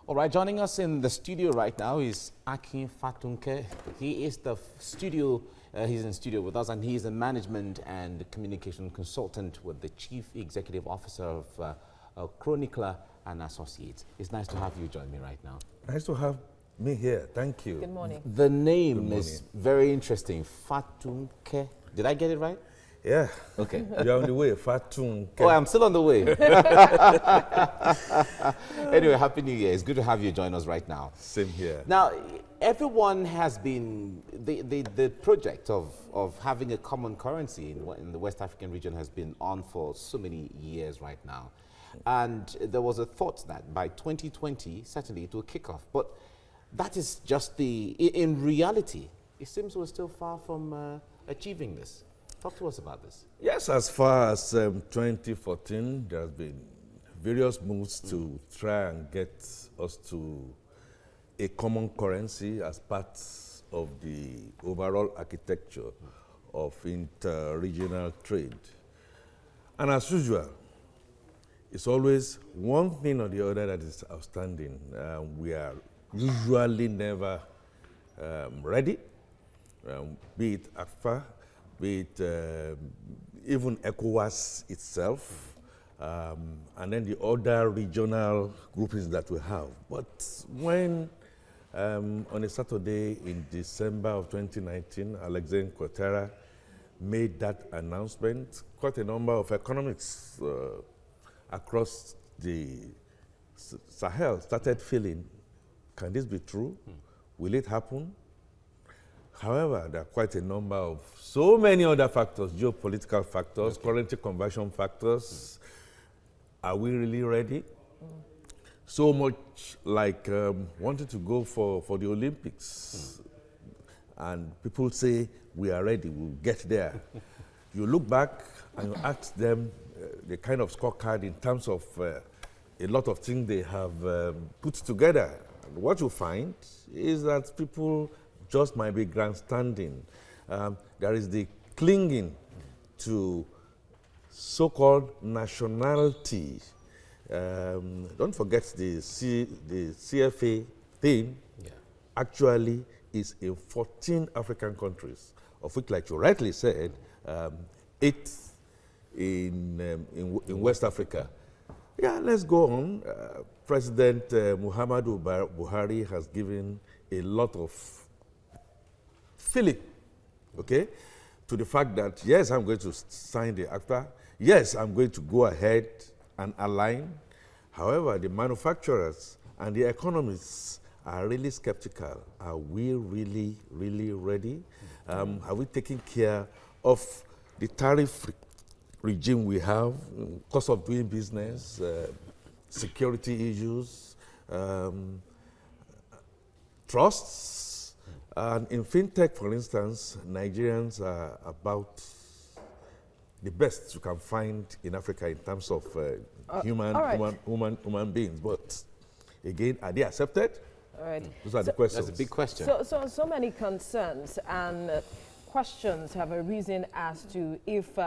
All right, joining us in the studio right now is Akin Fatunke. He is the studio, he's in studio with us, and he is a management and communication consultant with the Chief Executive Officer of Chronicler and Associates. It's nice to have you join me right now. Nice to have me here. Thank you. Good morning. The name is very interesting, Fatunke. Did I get it right? Yeah. Okay. You're on the way, Fatunke. Oh, I'm still on the way. Anyway, Happy New Year. It's good to have you join us right now. Same here. Now, everyone has been, the project of having a common currency in the West African region has been on for so many years right now. And there was a thought that by 2020, certainly it will kick off. But that is just in reality, it seems we're still far from achieving this. Talk to us about this. Yes, as far as 2014, there has been various moves to try and get us to a common currency as part of the overall architecture of inter-regional trade. And as usual, it's always one thing or the other that is outstanding. We are usually never ready, be it AFA, be it even ECOWAS itself, and then the other regional groupings that we have. But when on a Saturday in December of 2019, Alexander Ouattara made that announcement, quite a number of economists across the Sahel started feeling, can this be true? Will it happen? However, there are quite a number of so many other factors, geopolitical factors, currency conversion factors. Are we really ready? So much like wanting to go for the Olympics. And people say, we are ready, we'll get there. You look back and you ask them the kind of scorecard in terms of a lot of things they have put together. And what you find is that people just might be grandstanding. There is the clinging to so-called nationality. Don't forget the CFA thing actually is in 14 African countries, of which, like you rightly said, 8 in West Africa. Yeah, let's go on. President Muhammadu Buhari has given a lot of feeling, okay, to the fact that, yes, I'm going to sign the ACTA. Yes, I'm going to go ahead and align. However, the manufacturers and the economists are really skeptical. Are we really, really ready? Are we taking care of the tariff regime we have, cost of doing business, security issues, trusts? And in fintech, for instance, Nigerians are about the best you can find in Africa in terms of human beings. But again, are they accepted? All right. Those are the questions. That's a big question. So many concerns and questions have arisen as to if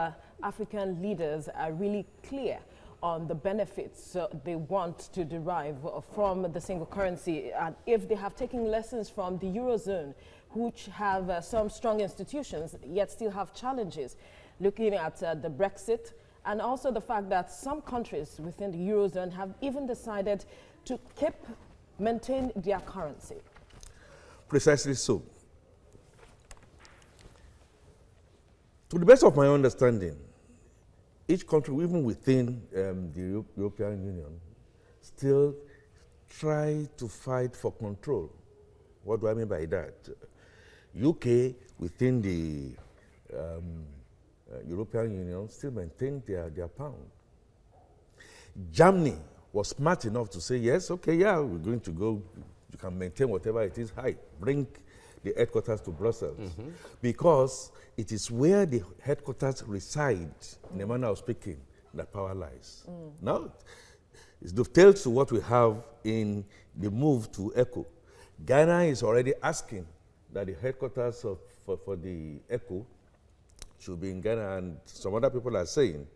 African leaders are really clear on the benefits they want to derive from the single currency, and if they have taken lessons from the Eurozone, which have some strong institutions, yet still have challenges, looking at the Brexit, and also the fact that some countries within the Eurozone have even decided to maintain their currency. Precisely so. To the best of my understanding, each country, even within the European Union, still try to fight for control. What do I mean by that? UK, within the European Union, still maintain their pound. Germany was smart enough to say, yes, okay, yeah, we're going to go, you can maintain whatever it is, bring the headquarters to Brussels. Because it is where the headquarters reside, in a manner of speaking, that power lies. Now, it's dovetailed to what we have in the move to ECO. Ghana is already asking that the headquarters for the ECO should be in Ghana, and some other people are saying,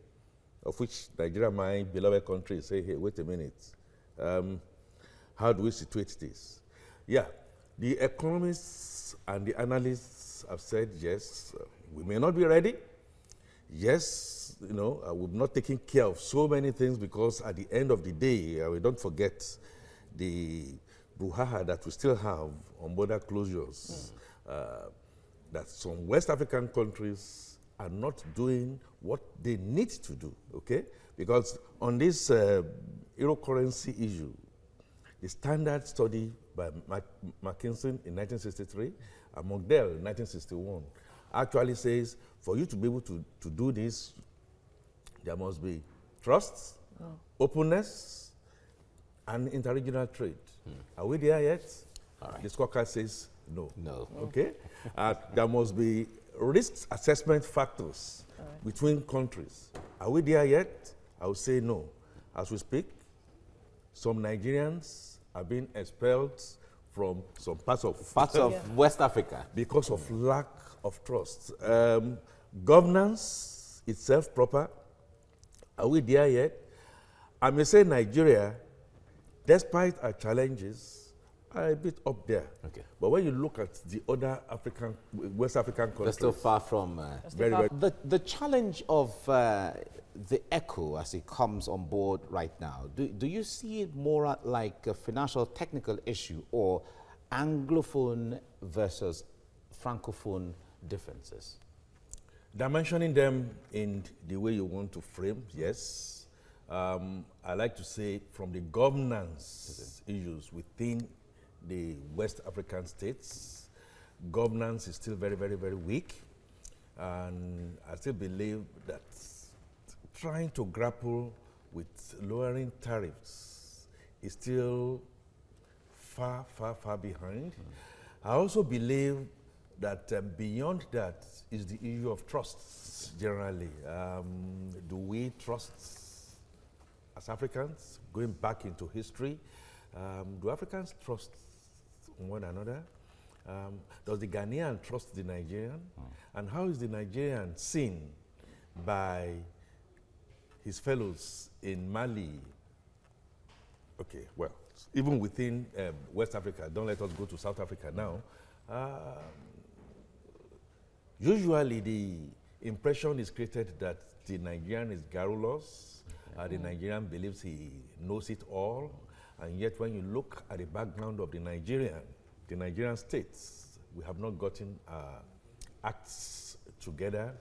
of which Nigeria, my beloved country, say, hey, wait a minute. how do we situate this? Yeah, the economists and the analysts have said, yes, we may not be ready. Yes, we've not taken care of so many things because at the end of the day, we don't forget the brouhaha that we still have on border closures, that some West African countries are not doing what they need to do, okay? Because on this euro currency issue, the standard study by McKinsey in 1963 and Mogdell in 1961 actually says for you to be able to do this, there must be trust, openness, and interregional trade. Are we there yet? All right. The scorecard says no. No. Okay? There must be risk assessment factors between countries. Are we there yet? I would say no. As we speak, some Nigerians are being expelled from some parts of West Africa because of lack of trust. Governance itself proper. Are we there yet? I may say Nigeria, despite our challenges, are a bit up there. Okay. But when you look at the other West African countries, they're still far from very. the challenge of the ECHO as it comes on board right now. Do you see it more like a financial technical issue or Anglophone versus Francophone differences? Dimensioning them in the way you want to frame, yes. I like to say from the governance issues within the West African states, governance is still very, very, very weak. And I still believe that trying to grapple with lowering tariffs is still far, far, far behind. I also believe that beyond that is the issue of trust generally. Do we trust as Africans, going back into history, do Africans trust one another? Does the Ghanaian trust the Nigerian? And how is the Nigerian seen by his fellows in Mali? Okay, well, even within West Africa, don't let us go to South Africa now. Usually the impression is created that the Nigerian is garrulous, the Nigerian believes he knows it all, and yet when you look at the background of the Nigerian states, we have not gotten acts together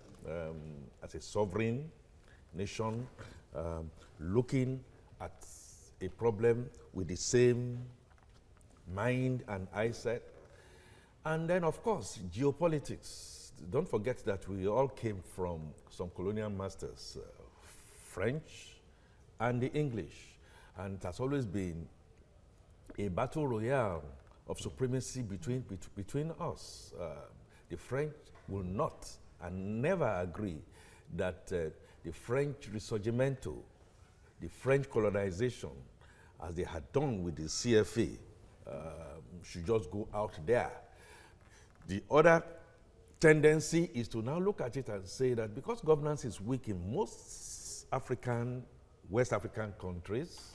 as a sovereign nation, looking at a problem with the same mind and eyesight. And then, of course, geopolitics. Don't forget that we all came from some colonial masters, French and the English. And it has always been a battle royale of supremacy between us. The French will not and never agree that the French Risorgimento, the French colonization, as they had done with the CFA, should just go out there. The other tendency is to now look at it and say that because governance is weak in most West African countries,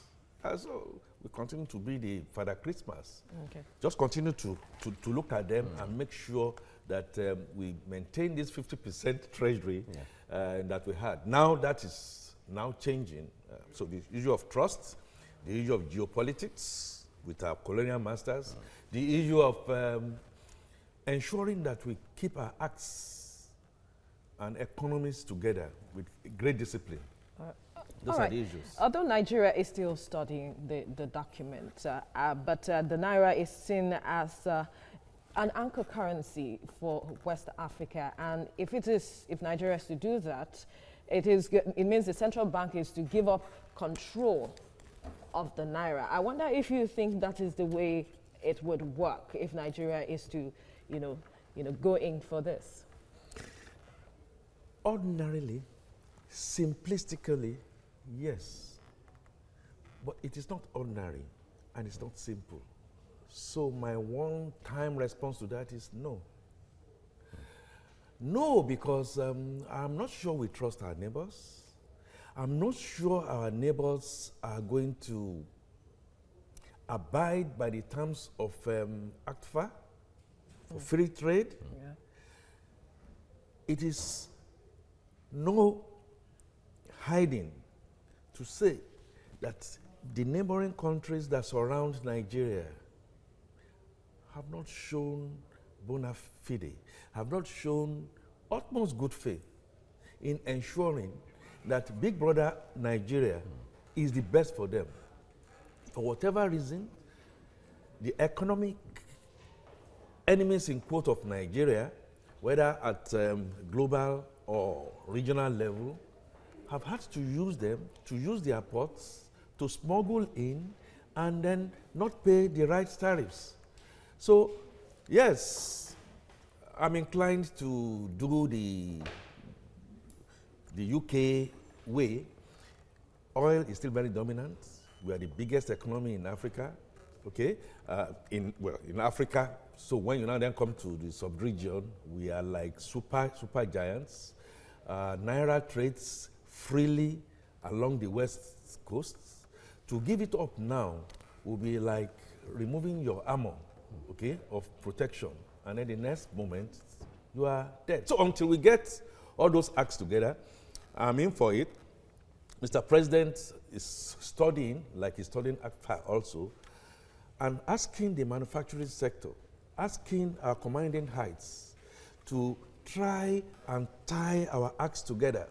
so we continue to be the Father Christmas. Okay. Just continue to look at them and make sure that we maintain this 50% treasury that we had. Now that is now changing. So the issue of trust, the issue of geopolitics with our colonial masters, the issue of ensuring that we keep our acts and economies together with great discipline. Those are the issues. Although Nigeria is still studying the document, but the Naira is seen as an anchor currency for West Africa. And if Nigeria is to do that, it means the central bank is to give up control of the Naira. I wonder if you think that is the way it would work if Nigeria is to go in for this. Ordinarily, simplistically, yes. But it is not ordinary and it's not simple. So my one-time response to that is no. No, because I'm not sure we trust our neighbors. I'm not sure our neighbors are going to abide by the terms of ACFA for free trade. Yeah. It is no hiding to say that the neighboring countries that surround Nigeria have not shown bona fide, have not shown utmost good faith in ensuring that Big Brother Nigeria is the best for them. For whatever reason, the economic enemies in quote of Nigeria, whether at global or regional level, have had to use them, to use their ports, to smuggle in, and then not pay the right tariffs. So, yes, I'm inclined to do the UK way. Oil is still very dominant. We are the biggest economy in Africa, okay? In Africa. So when you now then come to the sub-region, we are like super giants. Naira trades freely along the west coast. To give it up now will be like removing your armor, okay, of protection. And then the next moment, you are dead. So until we get all those acts together, I'm in for it. Mr. President is studying, like he's studying ACFA also, and asking the manufacturing sector, asking our commanding heights to try and tie our acts together.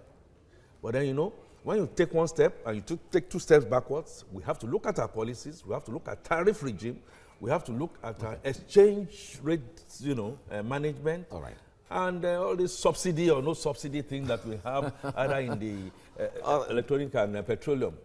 But then, you know, when you take one step and you take two steps backwards, we have to look at our policies, we have to look at tariff regime, we have to look at our exchange rate, you know, management. All right. And all this subsidy or no subsidy thing that we have either in the electronic and petroleum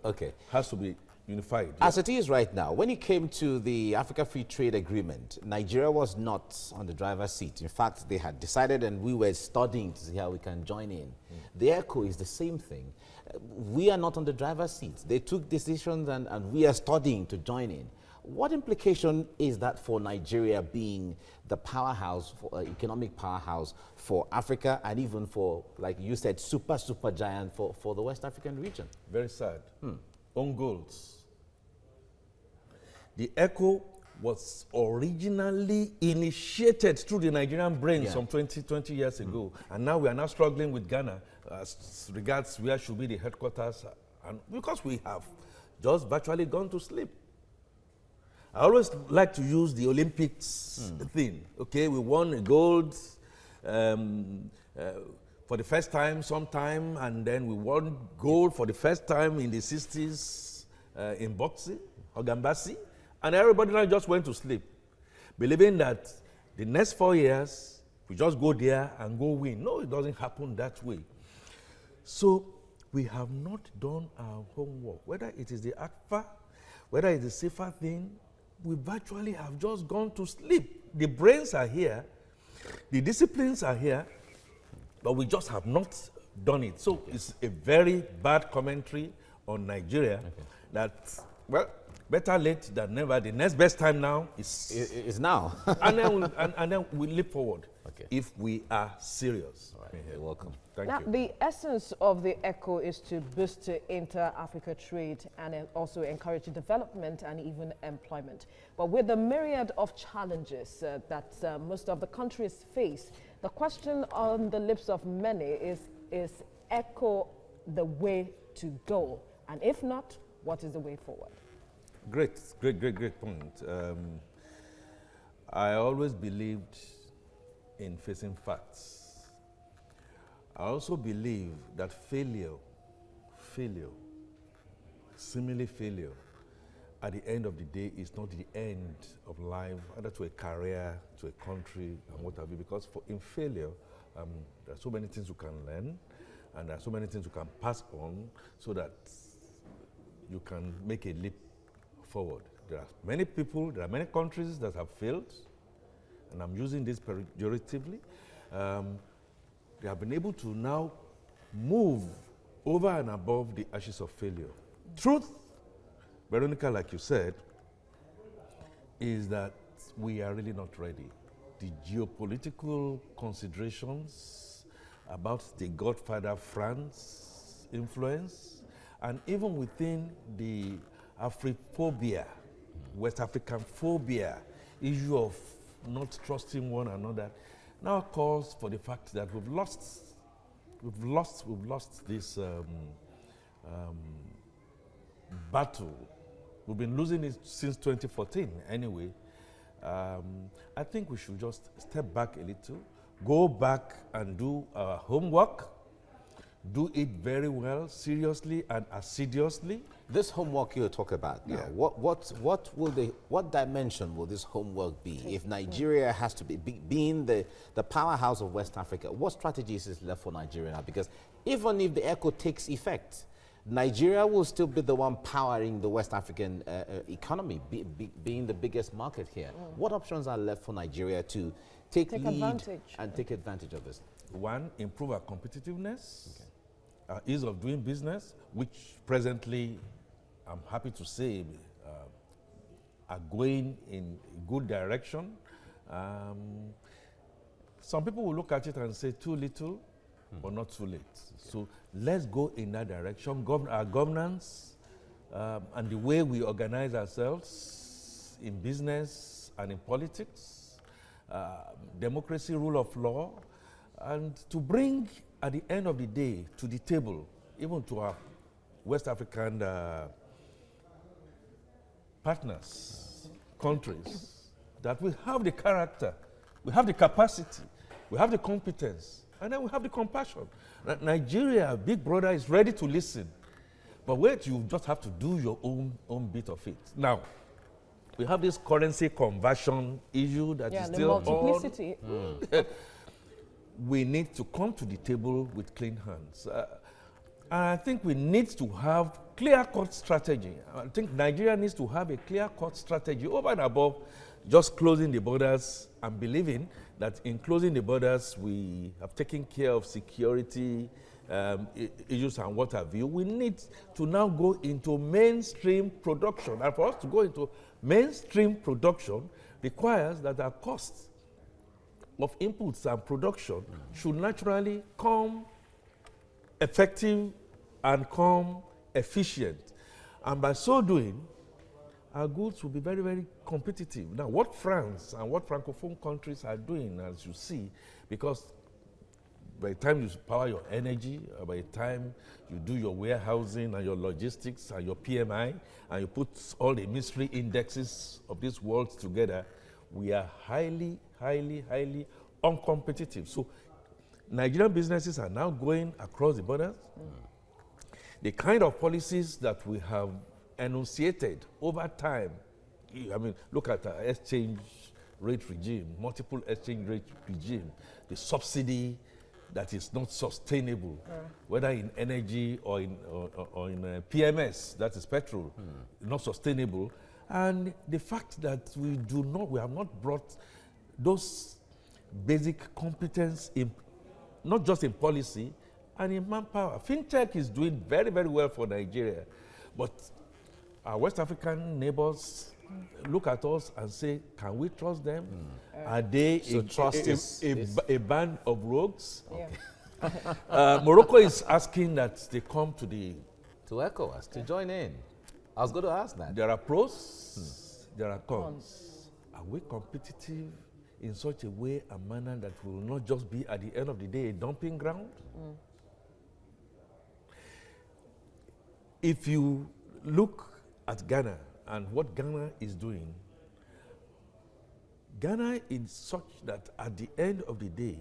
has to be unified. As it is right now, when it came to the Africa Free Trade Agreement, Nigeria was not on the driver's seat. In fact, they had decided and we were studying to see how we can join in. The ECHO is the same thing. We are not on the driver's seat. They took decisions and we are studying to join in. What implication is that for Nigeria being the powerhouse, for, economic powerhouse for Africa and even for, like you said, super giant for the West African region? Very sad. Own goals. The ECHO was originally initiated through the Nigerian brain some 20 years ago. And now we are now struggling with Ghana as regards where should be the headquarters. And because we have just virtually gone to sleep. I always like to use the Olympics thing. Okay, we won a gold for the first time sometime, and then we won gold for the first time in the 60s in boxing, Ogambasi, and everybody now just went to sleep, believing that the next 4 years, we just go there and go win. No, it doesn't happen that way. So we have not done our homework, whether it is the ACFA, whether it's the CFA thing, we virtually have just gone to sleep. The brains are here, the disciplines are here, but we just have not done it. So it's a very bad commentary on Nigeria that, well, better late than never. The next best time now is now. and then we leap forward if we are serious. All right. You're welcome. Thank Now, you. the essence of the ECHO is to boost inter-Africa trade and also encourage development and even employment. But with the myriad of challenges that most of the countries face, the question on the lips of many is ECHO the way to go? And if not, what is the way forward? Great point. I always believed in facing facts. I also believe that failure, seemingly failure, at the end of the day is not the end of life, either to a career, to a country, and what have you, because in failure, there are so many things you can learn, and there are so many things you can pass on so that you can make a leap forward. There are many people, there are many countries that have failed, and I'm using this pejoratively. They have been able to now move over and above the ashes of failure. Truth, Veronica, like you said, is that we are really not ready. The geopolitical considerations about the Godfather France influence, and even within the Afrophobia West African phobia, issue of not trusting one another, now calls for the fact that we've lost this battle. We've been losing it since 2014 anyway. I think we should just step back a little, go back and do our homework, do it very well, seriously and assiduously. This homework you talk about now, what dimension will this homework be? If Nigeria has to being the powerhouse of West Africa, what strategies is left for Nigeria now? Because even if the ECO takes effect, Nigeria will still be the one powering the West African economy, being the biggest market here. What options are left for Nigeria to take lead advantage and take advantage of this? One, improve our competitiveness, ease of doing business, which presently, I'm happy to say, are going in a good direction. Some people will look at it and say too little, but not too late. So let's go in that direction. Our governance and the way we organize ourselves in business and in politics, democracy, rule of law, and to bring, at the end of the day, to the table, even to our West African partners, countries, that we have the character, we have the capacity, we have the competence, and then we have the compassion. Nigeria, big brother, is ready to listen. But wait, you just have to do your own bit of it. Now, we have this currency conversion issue that is still on. Multiplicity. We need to come to the table with clean hands. And I think we need to have clear-cut strategy. I think Nigeria needs to have a clear-cut strategy over and above just closing the borders and believing that in closing the borders, we have taken care of security issues and what have you. We need to now go into mainstream production. And for us to go into mainstream production requires that our costs of inputs and production should naturally come effective and come efficient. And by so doing, our goods will be very, very competitive. Now, what France and what Francophone countries are doing, as you see, because by the time you power your energy, by the time you do your warehousing and your logistics and your PMI, and you put all the mystery indexes of this world together, we are highly, highly, highly uncompetitive. So Nigerian businesses are now going across the borders. The kind of policies that we have enunciated over time, I mean, look at our exchange rate regime, multiple exchange rate regime, the subsidy that is not sustainable, whether in energy or in PMS, that is petrol, not sustainable. And the fact that we have not brought those basic competence in, not just in policy, and in manpower. FinTech is doing very, very well for Nigeria, but our West African neighbors look at us and say, can we trust them? Are they a band of rogues? Yeah. Morocco is asking that they come to ECOWAS, to join in. I was going to ask that. There are pros, there are cons. Are we competitive in such a way and manner that will not just be, at the end of the day, a dumping ground? If you look at Ghana and what Ghana is doing, Ghana is such that at the end of the day,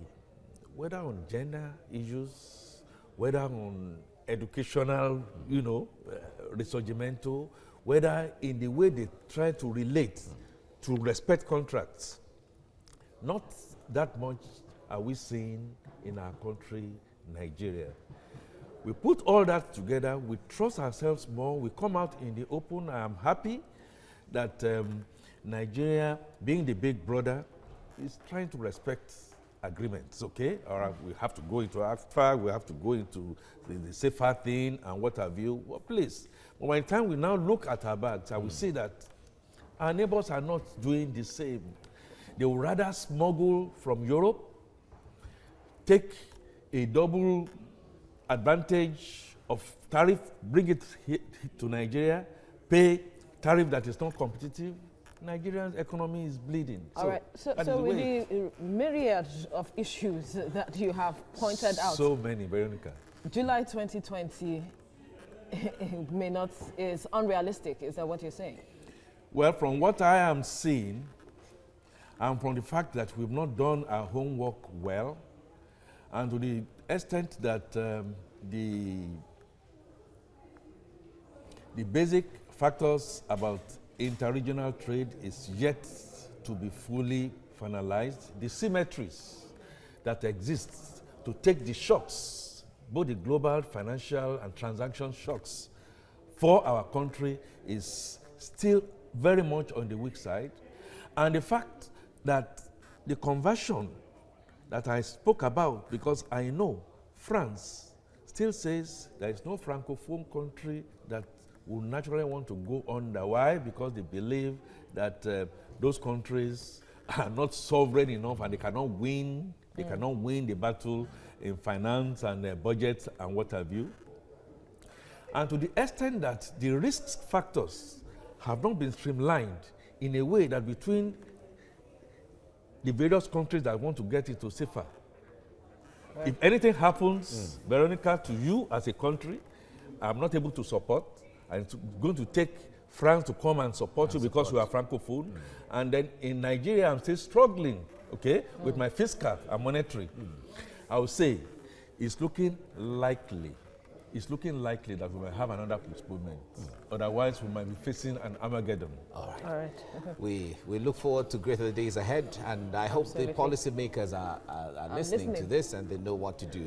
whether on gender issues, whether on educational, risorgimento, whether in the way they try to relate to respect contracts, not that much are we seeing in our country, Nigeria. We put all that together, we trust ourselves more, we come out in the open. I am happy that Nigeria, being the big brother, is trying to respect agreements, okay? Or we have to go into AFTA, we have to go into the safer thing and what have you. Well, please, but by the time we now look at our bags, and we see that our neighbors are not doing the same. They will rather smuggle from Europe, take a double advantage of tariff, bring it to Nigeria, pay tariff that is not competitive, Nigeria's economy is bleeding. All right. So with the myriad of issues that you have pointed out. So many, Veronica. July 2020 is unrealistic. Is that what you're saying? Well, from what I am seeing, and from the fact that we've not done our homework well, and to the extent that the basic factors about interregional trade is yet to be fully finalized, the symmetries that exist to take the shocks, both the global financial and transaction shocks for our country is still very much on the weak side. And the fact that the conversion that I spoke about, because I know France still says there is no Francophone country that will naturally want to go under. Why? Because they believe that those countries are not sovereign enough and they cannot win. They cannot win the battle in finance and budget and what have you. And to the extent that the risk factors have not been streamlined in a way that between the various countries that want to get into safer. Right. If anything happens, Veronica, to you as a country, I'm not able to support. I'm going to take France to come and support you because you are Francophone. And then in Nigeria, I'm still struggling, okay, with my fiscal and monetary. I would say it's looking likely. It's looking likely that we will have another postponement. Otherwise, we might be facing an Armageddon. All right. All right. We look forward to greater days ahead, and I hope the policymakers are listening to this and they know what to do.